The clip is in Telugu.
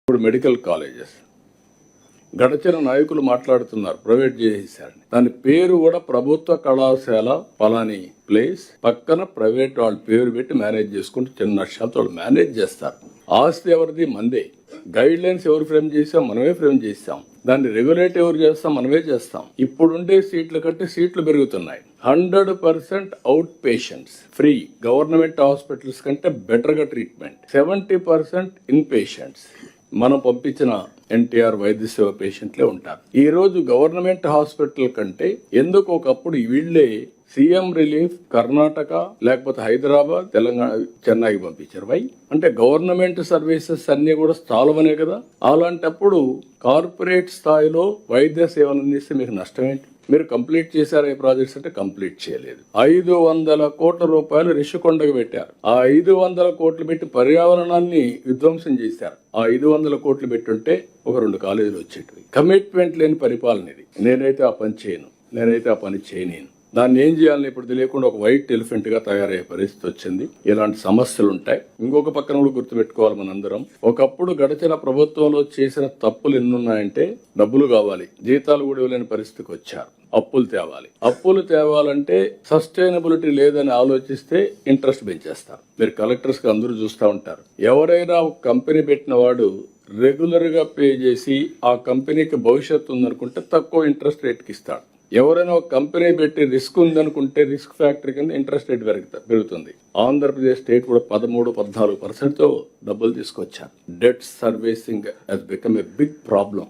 ఇప్పుడు మెడికల్ కాలేజెస్ గడచిన నాయకులు మాట్లాడుతున్నారు ప్రైవేట్ చేసేసారని. దాని పేరు కూడా ప్రభుత్వ కళాశాల పలాని ప్లేస్ పక్కన ప్రైవేట్ వాళ్ళ పేరు పెట్టి మేనేజ్ చేసుకుంటూ చిన్న నష్టాలతో వాళ్ళు మేనేజ్ చేస్తారు. ఆస్తి ఎవరిది? మందే. గైడ్ లైన్స్ ఎవరు ఫ్రేమ్ చేసాం? మనమే ఫ్రేమ్ చేసాం. దాన్ని రెగ్యులేట్ ఎవరు చేస్తాం? మనమే చేస్తాం. ఇప్పుడుండే సీట్ల కంటే సీట్లు పెరుగుతున్నాయి. 100% out patients free. Government hospitals కంటే బెటర్ గా ట్రీట్మెంట్. 70% ఇన్ పేషెంట్స్ మనం పంపించిన ఎన్టీఆర్ వైద్య సేవ పేషెంట్లే ఉంటారు. ఈ రోజు గవర్నమెంట్ హాస్పిటల్ కంటే ఎందుకు ఒకప్పుడు వీళ్ళే సీఎం రిలీఫ్ కర్ణాటక లేకపోతే హైదరాబాద్, తెలంగాణ, చెన్నైకి పంపించారు. వై అంటే గవర్నమెంట్ సర్వీసెస్ అన్ని కూడా చాలవనే కదా. అలాంటప్పుడు కార్పొరేట్ స్థాయిలో వైద్య సేవలు అందిస్తే మీకు నష్టం ఏంటి? మీరు కంప్లీట్ చేశారు ఈ ప్రాజెక్ట్స్ అంటే కంప్లీట్ చేయలేదు. 500 కోట్ల రూపాయలు రిషికొండకు పెట్టారు. ఆ 500 కోట్లు పెట్టి పర్యావరణాన్ని విధ్వంసం చేశారు. ఆ 500 కోట్లు పెట్టుంటే ఒక 2 కాలేజీలు వచ్చేటివి. కమిట్మెంట్ లేని పరిపాలన ఇది. నేనైతే ఆ పని చేయను, నేనైతే ఆ పని చేయలేను. దాన్ని ఏం చేయాలని ఇప్పుడు తెలియకుండా ఒక వైట్ ఎలిఫెంట్ గా తయారయ్యే పరిస్థితి వచ్చింది. ఇలాంటి సమస్యలు ఉంటాయి. ఇంకొక పక్కన కూడా గుర్తుపెట్టుకోవాలి మనందరం. ఒకప్పుడు గడిచిన ప్రభుత్వంలో చేసిన తప్పులు ఎన్నున్నాయంటే డబ్బులు కావాలి, జీతాలు కూడా ఇవ్వలేని పరిస్థితికి వచ్చారు. అప్పులు తేవాలి. అప్పులు తేవాలంటే సస్టైనబిలిటీ లేదని ఆలోచిస్తే ఇంట్రెస్ట్ పెంచేస్తారు. మీరు కలెక్టర్స్ గా అందరూ చూస్తూ ఉంటారు. ఎవరైనా ఒక కంపెనీ పెట్టిన వాడు రెగ్యులర్ గా పే చేసి ఆ కంపెనీకి భవిష్యత్తు ఉందనుకుంటే తక్కువ ఇంట్రెస్ట్ రేట్కి ఇస్తాడు. ఎవరైనా ఒక కంపెనీ పెట్టి రిస్క్ ఉందనుకుంటే రిస్క్ ఫ్యాక్టరీ కింద ఇంట్రెస్ట్ రేట్ పెరుగుతుంది. ఆంధ్రప్రదేశ్ స్టేట్ కూడా 13-14% తో డబ్బులు తీసుకొచ్చారు. Debt servicing has become a big problem.